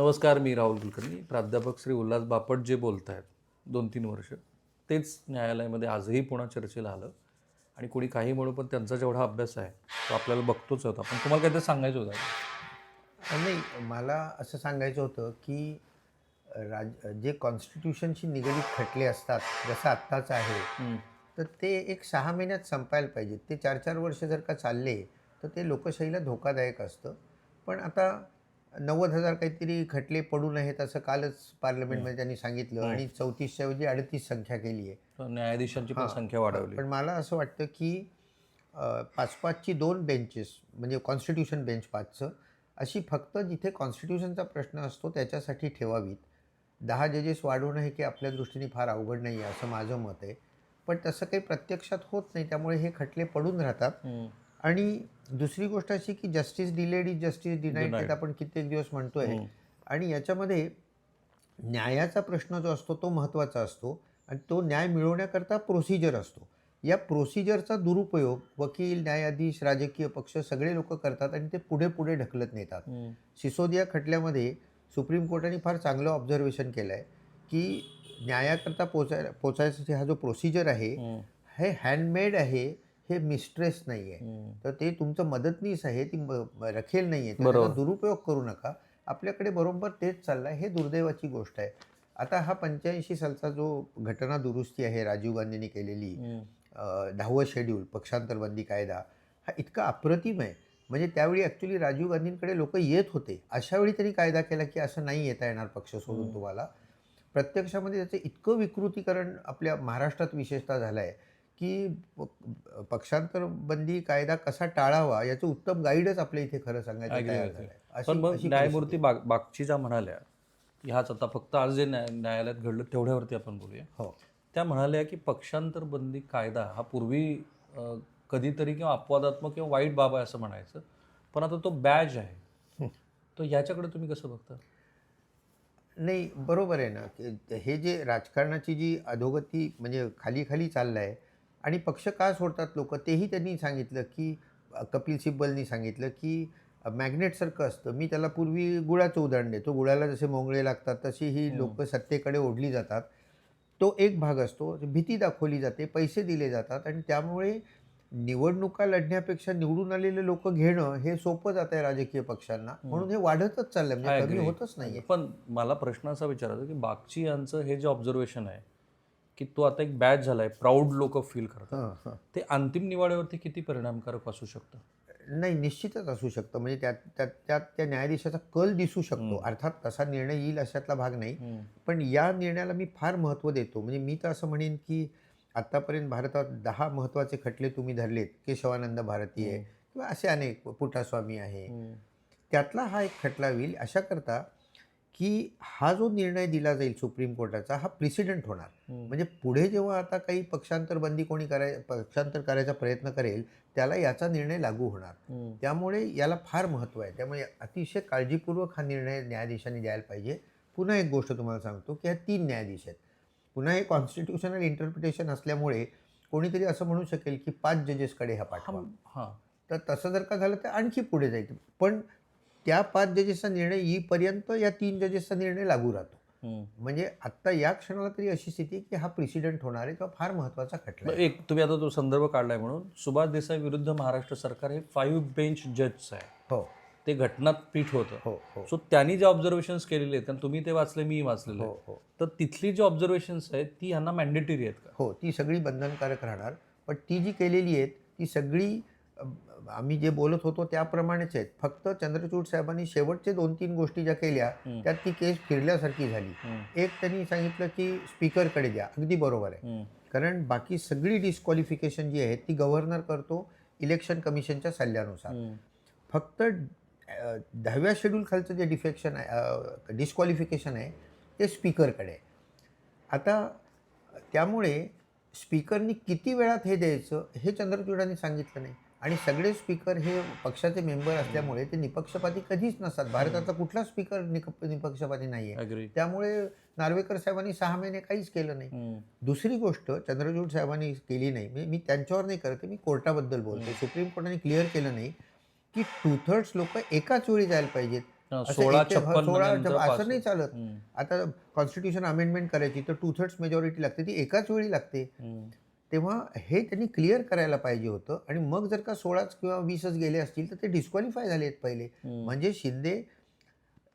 नमस्कार, मी राहुल कुलकर्णी. प्राध्यापक श्री उल्हास बापट जे बोलत आहेत 2-3 वर्ष, तेच न्यायालयामध्ये आजही पुन्हा चर्चेला आलं. आणि कोणी काही म्हणू, पण त्यांचा जेवढा अभ्यास आहे तो आपल्याला बघतोच होता. पण तुम्हाला काहीतरी सांगायचं होतं? नाही, मला असं सांगायचं होतं की जे कॉन्स्टिट्यूशनशी निगडीत खटले असतात, जसं आत्ताचं आहे, तर ते एक 6 महिन्यात संपायला पाहिजेत. ते 4-4 वर्ष जर का चालले तर ते लोकशाहीला धोकादायक असतं. पण आता 90,000 काहीतरी खटले पडू नयेत असं कालच पार्लमेंटमध्ये त्यांनी सांगितलं आणि 34च्या ऐवजी 38 संख्या केली आहे. तर न्यायाधीशांची पण हां, संख्या हां. वाढवली. पण मला असं वाटतं की 5-5ची 2 बेंचेस म्हणजे कॉन्स्टिट्यूशन बेंच 5चं अशी फक्त जिथे कॉन्स्टिट्यूशनचा प्रश्न असतो त्याच्यासाठी ठेवावीत. 10 जजेस वाढवणं हे की आपल्या दृष्टीने फार अवघड नाही आहे असं माझं मत आहे. पण तसं काही प्रत्यक्षात होत नाही, त्यामुळे हे खटले पडून राहतात. आणि दुसरी गोष्ट अशी की justice delayed is justice denied, ते डिनाईड. आपण कित्येक दिवस म्हणतोय. आणि याच्यामध्ये न्यायाचा प्रश्न जो असतो तो महत्त्वाचा असतो आणि तो न्याय मिळवण्याकरता प्रोसिजर असतो. या प्रोसिजरचा दुरुपयोग वकील, न्यायाधीश, राजकीय पक्ष सगळे लोक करतात आणि ते पुढे ढकलत नेतात. सिसोदिया खटल्यामध्ये सुप्रीम कोर्टाने फार चांगलं ऑब्झर्वेशन केलं आहे की न्यायाकरता पोचायसाठी हा जो प्रोसिजर आहे हे हँडमेड आहे, हे मिस्ट्रेस नाही आहे. तर ते तुमचं मदतनीस आहे, ती रखेल नाही आहे, तर त्याचा बरोबर. दुरुपयोग करू नका. आपल्याकडे बरोबर तेच चाललं आहे. हे दुर्दैवाची गोष्ट आहे. आता हा 85 सालचा जो घटना दुरुस्ती आहे राजीव गांधींनी केलेली, 10वं शेड्यूल पक्षांतरबंदी कायदा, हा इतका अप्रतिम आहे. म्हणजे त्यावेळी ॲक्च्युली राजीव गांधींकडे लोक येत होते. अशावेळी त्यांनी कायदा केला की असं नाही येता येणार पक्ष सोडून तुम्हाला. प्रत्यक्षामध्ये त्याचं इतकं विकृतीकरण आपल्या महाराष्ट्रात विशेषतः झालं आहे की पक्षांतरबंदी कायदा कसा टाळावा याचं उत्तम गाईडच आपल्या इथे खरं सांगायचं तयार झालं आहे. पण मग अशी न्यायमूर्ती परिस्थिती. बागची ज्या म्हणाल्या, ह्याच आता फक्त आज जे न्यायालयात घडलं तेवढ्यावरती आपण बोलूया. हो. त्या म्हणाल्या की पक्षांतर बंदी कायदा हा पूर्वी कधीतरी किंवा अपवादात्मक किंवा वाईट बाब आहे असं म्हणायचं, पण आता तो बॅज आहे. तर ह्याच्याकडे तुम्ही कसं बघता? नाही, बरोबर आहे ना, की हे जे राजकारणाची जी अधोगती म्हणजे खाली चाललं आहे आणि पक्ष का सोडतात लोक तेही त्यांनी सांगितलं की कपिल सिब्बलनी सांगितलं की मॅग्नेटसारखं असतं. मी त्याला पूर्वी गुळाचं उदाहरण देतो. गुळाला जसे मोंगळे लागतात तशी ही लोक सत्तेकडे ओढली जातात. तो एक भाग असतो. भीती दाखवली जाते, पैसे दिले जातात आणि त्यामुळे निवडणुका लढण्यापेक्षा निवडून आलेले लोक घेणं हे सोपं जात आहे राजकीय पक्षांना. म्हणून हे वाढतच चाललंय, म्हणजे कमी होतच नाहीये. पण मला प्रश्न असा विचारायचा की बागची यांचं हे जे ऑब्झर्वेशन आहे की तो आता एक बॅच झालाय, प्राऊड लोक फील करतात, हां, हां. ते अंतिम निवाड्यावरती किती परिणामकारक असू शकतं? नाही, निश्चितच असू शकतं. म्हणजे त्यात त्यात त्यात त्या न्यायाधीशाचा कल दिसू शकतो. अर्थात तसा निर्णय येईल अशातला भाग नाही. पण या निर्णयाला मी फार महत्त्व देतो. म्हणजे मी तर असं म्हणेन की आत्तापर्यंत भारतात 10 महत्त्वाचे खटले तुम्ही धरलेत. केशवानंद भारतीय किंवा असे अनेक, पुट्टास्वामी आहे. त्यातला हा एक खटला होईल अशाकरता की हा जो निर्णय दिला जाईल सुप्रीम कोर्टाचा, हा प्रेसिडेंट होणार. म्हणजे पुढे जेव्हा आता काही पक्षांतर करायचा प्रयत्न करेल, त्याला याचा निर्णय लागू होणार. त्यामुळे याला फार महत्त्व आहे. त्यामुळे अतिशय काळजीपूर्वक हा निर्णय न्यायाधीशांनी द्यायला पाहिजे. पुन्हा एक गोष्ट तुम्हाला सांगतो की ह्या 3 न्यायाधीश आहेत. पुन्हा हे कॉन्स्टिट्यूशनल इंटरप्रिटेशन असल्यामुळे कोणीतरी असं म्हणू शकेल की 5 जजेसकडे हा पाठवा. तर तसं जर का झालं तर आणखी पुढे जाईल. पण त्या 5 जजेसचा निर्णय येईपर्यंत या 3 जजेसचा निर्णय लागू राहतो. म्हणजे आत्ता या क्षणाला तरी अशी स्थिती आहे की हा प्रेसिडेंट होणार आहे किंवा फार महत्त्वाचा खटला आहे. एक तुम्ही आता तो संदर्भ काढलाय म्हणून, सुभाष देसाई विरुद्ध महाराष्ट्र सरकार हे 5 बेंच जजचं आहे. हो, ते घटनापीठ होतं. हो, हो. सो त्यांनी जे ऑब्झर्वेशन्स केलेले आहेत, आणि तुम्ही ते वाचले, मी वाचलेले हो, आहेत, हो. तर तिथली जी ऑब्झर्वेशन्स आहेत ती ह्यांना मॅन्डेटरी आहेत का? हो, ती सगळी बंधनकारक राहणार. पण ती जी केलेली आहेत ती सगळी आम्ही जे बोलत होतो त्याप्रमाणेच आहेत. फक्त चंद्रचूड साहेबांनी शेवटचे 2-3 गोष्टी ज्या केल्या त्यात ती केस फिरल्यासारखी झाली. एक त्यांनी सांगितलं की स्पीकरकडे द्या. अगदी बरोबर आहे. कारण बाकी सगळी डिस्क्वालिफिकेशन जी आहे ती गव्हर्नर करतो इलेक्शन कमिशनच्या सल्ल्यानुसार. फक्त 10व्या शेड्यूल खालचं जे डिस्क्वालिफिकेशन आहे ते स्पीकरकडे आहे. आता त्यामुळे स्पीकरनी किती वेळात हे द्यायचं हे चंद्रचूडांनी सांगितलं नाही. आणि सगळे स्पीकर हे पक्षाचे मेंबर असल्यामुळे ते निपक्षपाती कधीच नसतात. भारताचा कुठला स्पीकर निपक्षपाती नाही आहे. त्यामुळे नार्वेकर साहेबांनी 6 महिने काहीच केलं नाही. दुसरी गोष्ट चंद्रचूड साहेबांनी केली नाही, म्हणजे मी त्यांच्यावर नाही करते, मी कोर्टाबद्दल बोलते. सुप्रीम कोर्टाने क्लिअर केलं नाही की 2/3 लोक एकाच वेळी जायला पाहिजेत. असं 1656 नंतर असं नाही चालत. आता कॉन्स्टिट्यूशन अमेंडमेंट करायची तर 2/3 मेजॉरिटी लागते, ती एकाच वेळी लागते. तेव्हा हे त्यांनी क्लिअर करायला पाहिजे होतं आणि मग जर का 16च किंवा 20च गेले असतील तर ते डिस्क्वालिफाय झाले आहेत पहिले. म्हणजे शिंदे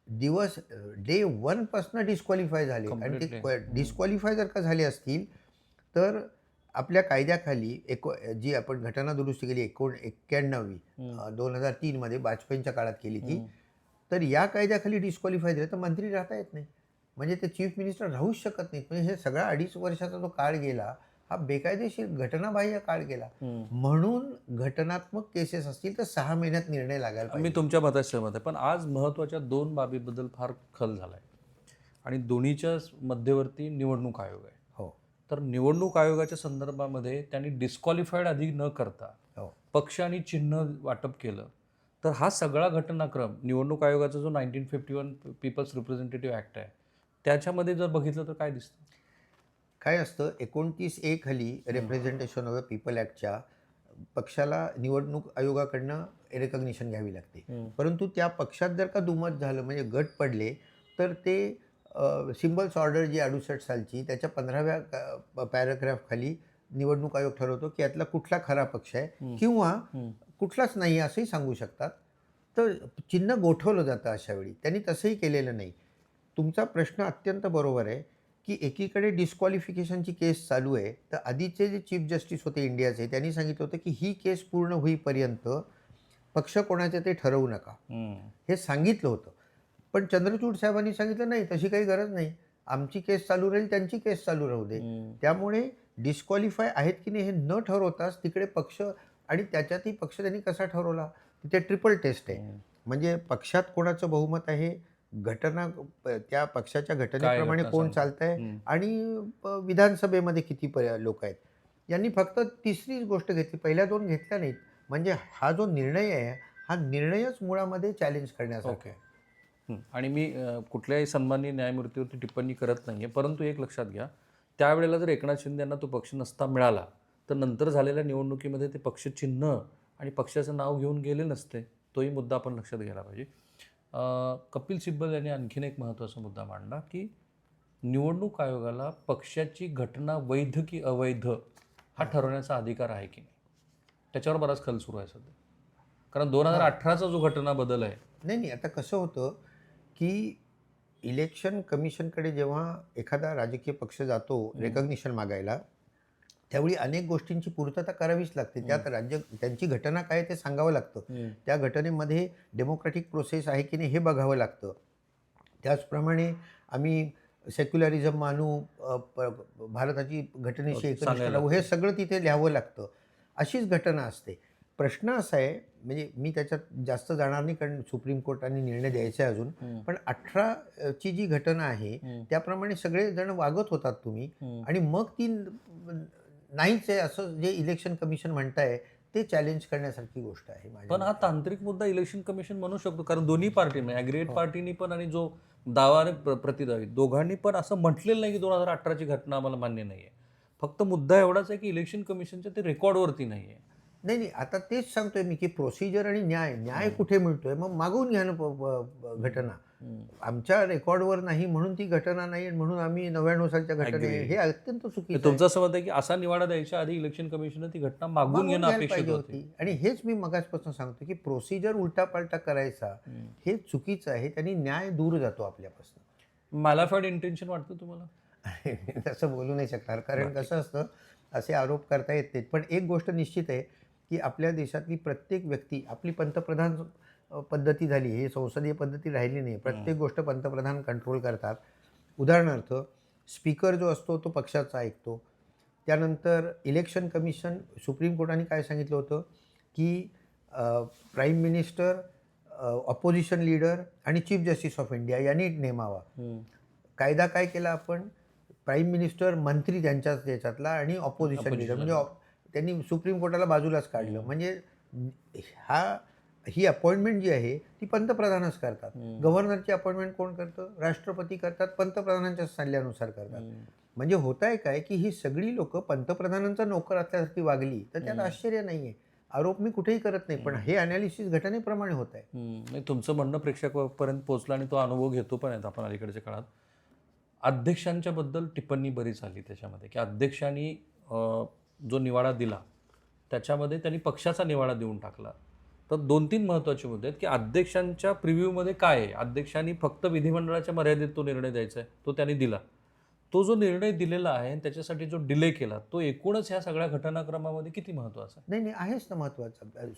दिवस डे 1 पासून डिस्क्वालिफाय झाले आणि ते Completely. डिस्क्वालिफाय जर का झाले असतील तर आपल्या कायद्याखाली जी आपण घटना दुरुस्ती केली 91 2003 मध्ये वाजपेयींच्या काळात केली ती, तर या कायद्याखाली डिस्क्वालिफाय झाले तर मंत्री राहता येत नाही. म्हणजे ते चीफ मिनिस्टर राहूच शकत नाहीत. म्हणजे हे सगळा 2.5 वर्षाचा जो काळ गेला हा बेकायदेशीर घटनाबाह्य काळ गेला. म्हणून घटनात्मक केसेस असतील तर 6 महिन्यात निर्णय लागायला मी पाहिजे. तुमच्या मताशी सहमत आहे, पण आज महत्त्वाच्या 2 बाबीबद्दल फार खल झाला आहे आणि दोन्हीच्या मध्यवर्ती निवडणूक आयोग आहे. हो तर निवडणूक आयोगाच्या संदर्भामध्ये त्यांनी डिस्क्वालिफाईड आधी न करता हो पक्ष आणि चिन्ह वाटप केलं, तर हा सगळा घटनाक्रम निवडणूक आयोगाचा जो 1951 पीपल्स रिप्रेझेंटेटिव्ह ॲक्ट आहे त्याच्यामध्ये जर बघितलं तर काय दिसतं? काय असतं 29A खाली रिप्रेझेंटेशन ऑफ द पीपल ॲक्टच्या पक्षाला निवडणूक आयोगाकडनं रेकग्निशन घ्यावी लागते. परंतु त्या पक्षात जर का दुमत झालं म्हणजे गट पडले तर ते सिम्बल्स ऑर्डर जी 68 सालची त्याच्या 15व्या पॅराग्राफ खाली निवडणूक आयोग ठरवतो की यातला कुठला खरा पक्ष आहे किंवा कुठलाच नाही असंही सांगू शकतात. तर चिन्ह गोठवलं जातं अशा वेळी. त्यांनी तसंही केलेलं नाही. तुमचा प्रश्न अत्यंत बरोबर आहे की एकीकडे डिस्क्वालिफिकेशनची केस चालू आहे, तर आधीचे जे चीफ जस्टिस होते इंडियाचे त्यांनी सांगितलं होतं की ही केस पूर्ण होईपर्यंत पक्ष कोणाचे ते ठरवू नका, हे सांगितलं होतं. पण चंद्रचूड साहेबांनी सांगितलं नाही, तशी काही गरज नाही, आमची केस चालू राहील, त्यांची केस चालू राहू दे. त्यामुळे डिस्क्वालिफाय आहेत की नाही हे न ठरवताच तिकडे पक्ष आणि त्याच्यातही पक्ष त्यांनी कसा ठरवला, तिथे ट्रिपल टेस्ट आहे. म्हणजे पक्षात कोणाचं बहुमत आहे, घटना त्या पक्षाच्या घटनेप्रमाणे घटना कोण सांगतात? चालतंय आणि विधानसभेमध्ये किती लोक आहेत. यांनी फक्त तिसरीच गोष्ट घेतली, पहिल्या 2 घेतल्या नाहीत. म्हणजे हा जो निर्णय आहे हा निर्णयच मुळामध्ये चॅलेंज करण्यासारखा आहे. आणि मी कुठल्याही सन्माननीय न्यायमूर्तीवरती टिप्पणी करत नाही आहे, परंतु एक लक्षात घ्या, त्यावेळेला जर एकनाथ शिंदे यांना तो पक्ष नसता मिळाला तर नंतर झालेल्या निवडणुकीमध्ये ते पक्षचिन्ह आणि पक्षाचं नाव घेऊन गेले नसते. तोही मुद्दा आपण लक्षात घ्यायला पाहिजे. कपिल सिब्बल यांनी आणखीन एक महत्त्वाचा मुद्दा मांडला की निवडणूक आयोगाला पक्षाची घटना वैध की अवैध हा ठरवण्याचा अधिकार आहे की नाही, त्याच्यावर बराच खल सुरू आहे सध्या. कारण 2018चा जो घटना बदल आहे. नाही, आता कसं होतं की इलेक्शन कमिशनकडे जेव्हा एखादा राजकीय पक्ष जातो रेकग्निशन मागायला, त्यावेळी अनेक गोष्टींची पूर्तता करावीच लागते. त्यात त्यांची घटना काय ते सांगावं लागतं. त्या घटनेमध्ये डेमोक्रॅटिक प्रोसेस आहे की नाही हे बघावं लागतं. त्याचप्रमाणे आम्ही सेक्युलरिझम मानू, भारताची घटनेशी एकनिष्ठ राहू, हे सगळं तिथे लिहावं लागतं. अशीच घटना असते. प्रश्न असा आहे, म्हणजे मी त्याच्यात जास्त जाणार नाही कारण सुप्रीम कोर्टाने निर्णय द्यायचा आहे अजून, पण 18ची जी घटना आहे त्याप्रमाणे सगळे जण वागत होतात तुम्ही आणि मग ती नाहीच आहे असं जे इलेक्शन कमिशन म्हणताय ते चॅलेंज करण्यासारखी गोष्ट आहे. पण हा तांत्रिक मुद्दा इलेक्शन कमिशन म्हणू शकतो, कारण दोन्ही पार्टीने ॲग्रिगेट पार्टीनी पण आणि जो दावा आणि प्रतिदावी दोघांनी पण असं म्हटलेलं नाही की 2018ची घटना आम्हाला मान्य नाही आहे. फक्त मुद्दा एवढाच आहे की इलेक्शन कमिशनच्या ते रेकॉर्डवरती नाही आहे. नाही, आता तेच सांगतोय मी की प्रोसिजर आणि न्याय कुठे मिळतोय, मग मागवून घ्या ना घटना. आमच्या रेकॉर्डवर नाही म्हणून ती घटना नाही म्हणून आम्ही 99 सालच्या घटने, हे अत्यंत चुकीचं तुमचं असं मत आहे की असा निवाडा द्यायच्या आधी इलेक्शन कमिशननं ती घटना मागून घेणं अपेक्षित होती. आणि हेच मी मगाचपासून सांगतो की प्रोसिजर उलटापालटा करायचा हे चुकीचं आहे. त्यांनी न्याय दूर जातो आपल्यापासून. मॅलाफाईड इंटेन्शन वाटतं तुम्हाला? तसं बोलू नाही शकणार, कारण कसं असतं असे आरोप करता येत नाहीत. पण एक गोष्ट निश्चित आहे की आपल्या देशातली प्रत्येक व्यक्ती, आपली पंतप्रधान पद्धती झाली, हे संसदीय पद्धती राहिली नाही. प्रत्येक गोष्ट पंतप्रधान कंट्रोल करतात. उदाहरणार्थ स्पीकर जो असतो तो पक्षाचा ऐकतो. त्यानंतर इलेक्शन कमिशन, सुप्रीम कोर्टाने काय सांगितलं होतं की प्राईम मिनिस्टर, ऑपोजिशन लीडर आणि चीफ जस्टिस ऑफ इंडिया यांनी नेमावा. कायदा काय केला आपण, प्राईम मिनिस्टर, मंत्री त्यांच्याच याच्यातला आणि ऑपोजिशन लीडर, म्हणजे त्यांनी सुप्रीम कोर्टाला बाजूलाच काढलं. म्हणजे ही अपॉइंटमेंट जी आहे ती पंतप्रधानच करतात. गव्हर्नरची अपॉइंटमेंट कोण करतं? राष्ट्रपती करतात, पंतप्रधानांच्या सल्ल्यानुसार करतात. म्हणजे होत आहे काय की ही सगळी लोक पंतप्रधानांचा नोकर असल्यासारखी वागली तर त्यात आश्चर्य नाही आहे. आरोप मी कुठेही करत नाही, पण हे अनालिसिस घटनेप्रमाणे होत आहे. नाही, तुमचं म्हणणं प्रेक्षकापर्यंत पोहोचलं आणि तो अनुभव घेतो पण आहेत आपण अलीकडच्या काळात. अध्यक्षांच्या बद्दल टिप्पणी बरीच आली त्याच्यामध्ये, की अध्यक्षांनी जो निवाडा दिला त्याच्यामध्ये त्यांनी पक्षाचा निवाडा देऊन टाकला. तर 2-3 महत्त्वाचे मुद्दे आहेत, की अध्यक्षांच्या प्रिव्ह्यूमध्ये काय आहे? अध्यक्षांनी फक्त विधिमंडळाच्या मर्यादेत तो निर्णय द्यायचा आहे, तो त्यांनी दिला. तो जो निर्णय दिलेला आहे आणि त्याच्यासाठी जो डिले केला, तो एकूणच ह्या सगळ्या घटनाक्रमामध्ये किती महत्त्वाचा आहे? नाही आहेच ना महत्त्वाचं.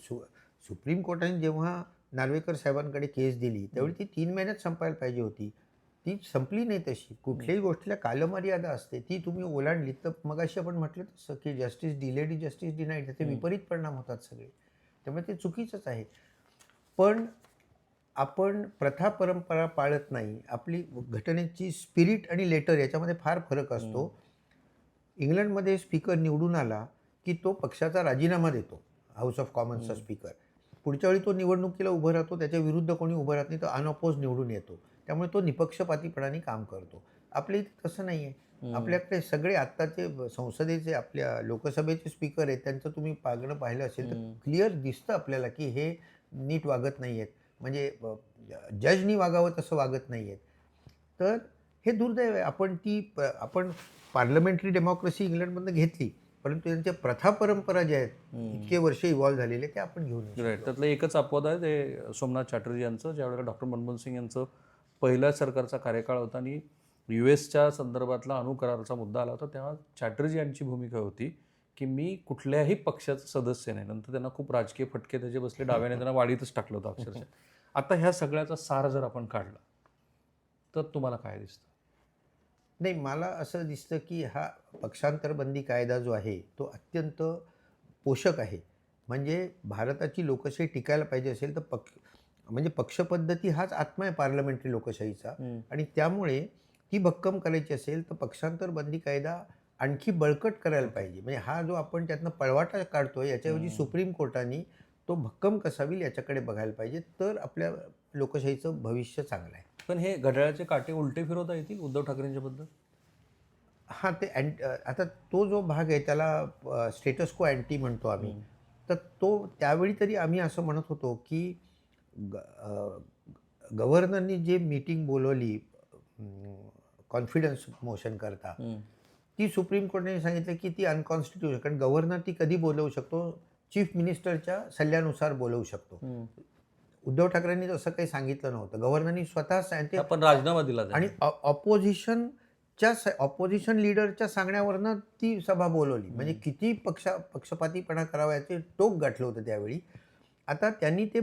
सुप्रीम कोर्टाने जेव्हा नार्वेकर साहेबांकडे केस दिली त्यावेळी ती 3 महिन्यात संपायला पाहिजे होती. ती संपली नाही तशी. कुठल्याही गोष्टीला कालमर्यादा असते, ती तुम्ही ओलांडली तर मगाशी आपण म्हटलं तसं की justice delayed is justice denied, त्याचे विपरीत परिणाम होतात सगळे. त्यामुळे ते चुकीचंच आहे. पण आपण प्रथा परंपरा पाळत नाही. आपली घटनेची स्पिरिट आणि लेटर याच्यामध्ये फार फरक असतो. इंग्लंडमध्ये स्पीकर निवडून आला की तो पक्षाचा राजीनामा देतो, हाऊस ऑफ कॉमन्सचा स्पीकर. पुढच्या वेळी तो निवडणुकीला उभं राहतो, त्याच्या विरुद्ध कोणी उभं राहत नाही, तो अनअपोज निवडून येतो. त्यामुळे तो निपक्षपातीपणाने काम करतो. आपल्या इथे तसं नाही आहे. आपल्याकडे सगळे आत्ताचे संसदेचे आपल्या लोकसभेचे स्पीकर आहेत, त्यांचं तुम्ही पाहिलं असेल तर क्लिअर दिसतं आपल्याला की हे नीट वागत नाही आहेत. म्हणजे जजनी वागावं तसं वागत नाही आहेत. तर हे दुर्दैव आहे. आपण पार्लमेंटरी डेमोक्रेसी इंग्लंडमधनं घेतली, परंतु त्यांच्या प्रथा परंपरा ज्या आहेत इतके वर्ष इव्हॉल्व्ह झालेले ते आपण घेऊन येऊ. राईट. त्यातलं एकच अपवाद आहे ते सोमनाथ चॅटर्जी यांचं, ज्यावेळेला डॉक्टर मनमोहन सिंग यांचं पहिल्या सरकारचा कार्यकाळ होता आणि US संदर्भातला अणुकराराचा मुद्दा आला होता, तेव्हा चॅटर्जी यांची भूमिका होती की मी कुठल्याही पक्षाचा सदस्य नाही. नंतर त्यांना खूप राजकीय फटके त्याचे बसले, डाव्याने त्यांना वाढीतच टाकलं होतं अक्षरशः. आता ह्या सगळ्याचा सार जर आपण काढला तर तुम्हाला काय दिसतं? नाही, मला असं दिसतं की हा पक्षांतरबंदी कायदा जो आहे तो अत्यंत पोषक आहे. म्हणजे भारताची लोकशाही टिकायला पाहिजे असेल तर म्हणजे पक्षपद्धती हाच आत्मा आहे पार्लमेंटरी लोकशाहीचा. आणि त्यामुळे ती भक्कम करायची असेल तर पक्षांतरबंदी कायदा आणखी बळकट करायला पाहिजे. म्हणजे हा जो आपण त्यातनं पळवाटा काढतोय याच्याऐवजी सुप्रीम कोर्टाने तो भक्कम कसा होईल याच्याकडे बघायला पाहिजे, तर आपल्या लोकशाहीचं भविष्य चांगलं आहे. पण हे घड्याळाचे काटे उलटे फिरवता येतील उद्धव ठाकरेंच्या बद्दल? हां, ते आता तो जो भाग आहे त्याला स्टेटस को अँटी म्हणतो आम्ही. तर तो त्यावेळी तरी आम्ही असं म्हणत होतो की गव्हर्नरनी जे मीटिंग बोलवली कॉन्फिडन्स मोशन करता, ती सुप्रीम कोर्टाने सांगितलं की ती अनकॉन्स्टिट्युशनल. कारण गव्हर्नर ती कधी बोलवू शकतो, चीफ मिनिस्टरच्या सल्ल्यानुसार बोलवू शकतो. उद्धव ठाकरेंनी तसं काही सांगितलं नव्हतं. गव्हर्नरनी स्वतः सांगितलं पण राजीनामा दिला आणि ऑपोजिशन लीडरच्या सांगण्यावरनं ती सभा बोलवली. म्हणजे किती पक्षपातीपणा करावा याचे टोक गाठलं होतं त्यावेळी. आता त्यांनी ते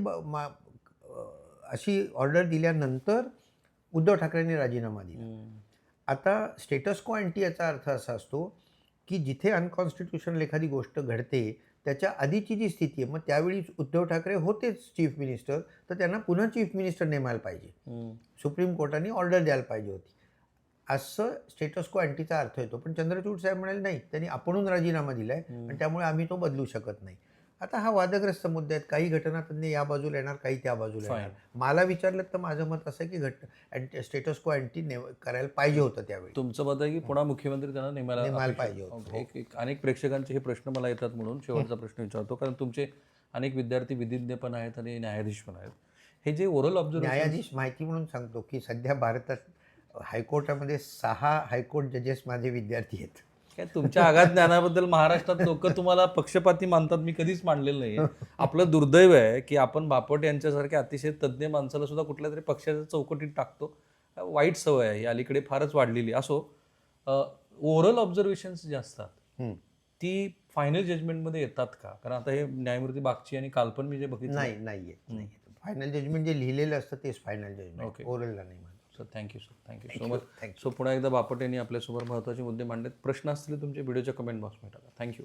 अशी ऑर्डर दिल्यानंतर उद्धव ठाकरेंनी राजीनामा दिला. आता स्टेटस को अँटी याचा अर्थ असा असतो की जिथे अनकॉन्स्टिट्युशनल एखादी गोष्ट घडते त्याच्या आधीची जी स्थिती आहे, मग त्यावेळी उद्धव ठाकरे होतेच चीफ मिनिस्टर, तर त्यांना पुन्हा चीफ मिनिस्टर नेमायला पाहिजे. सुप्रीम कोर्टाने ऑर्डर द्यायला पाहिजे होती. असं स्टेटस को अँटीचा अर्थ येतो. पण चंद्रचूड साहेब म्हणाले नाही, त्यांनी आपणहून राजीनामा दिलाय आणि त्यामुळे आम्ही तो बदलू शकत नाही. आता हा वादग्रस्त मुद्दा आहेत. काही घटनातज्ञ या बाजूला येणार, काही त्या बाजूला येणार. मला विचारलं तर माझं मत असं आहे की स्टेटस को अँटी करायला पाहिजे होतं त्यावेळी. तुमचं मत आहे की पुन्हा मुख्यमंत्री त्यांना नेमायला पाहिजे होतं. अनेक प्रेक्षकांचे हे प्रश्न मला येतात म्हणून शेवटचा प्रश्न विचारतो, कारण तुमचे अनेक विद्यार्थी विधिज्ञ पण आहेत आणि न्यायाधीश पण आहेत. हे जे ओरल ऑब्झर्वेशन, न्यायाधीश माहिती म्हणून सांगतो की सध्या भारतात हायकोर्टामध्ये 6 हायकोर्ट जजेस माझे विद्यार्थी आहेत. काय तुमच्या आगाध ज्ञानाबद्दल महाराष्ट्रात लोक तुम्हाला पक्षपाती मानतात, मी कधीच मानलेलं नाही. आपलं दुर्दैव आहे की आपण बापट यांच्यासारख्या अतिशय तज्ज्ञ माणसाला सुद्धा कुठल्या तरी पक्षाच्या चौकटीत टाकतो. वाईट सवय आहे ही अलीकडे फारच वाढलेली. असो, ओरल ऑब्झर्वेशन्स जे असतात ती फायनल जजमेंटमध्ये येतात का? कारण आता हे न्यायमूर्ती बागची आणि काल पण मी जे बघितलं नाही. फायनल जजमेंट जे लिहिलेलं असतं तेच फायनल जजमेंट, ओरलला नाही. Sir thank you so much. So पुन्हा एकदा बापट यांनी आपल्यासमोर महत्त्वाचे मुद्दे मांडलेत. प्रश्न असतील तुमचे व्हिडिओच्या कमेंट बॉक्समध्ये टाका. थँक्यू.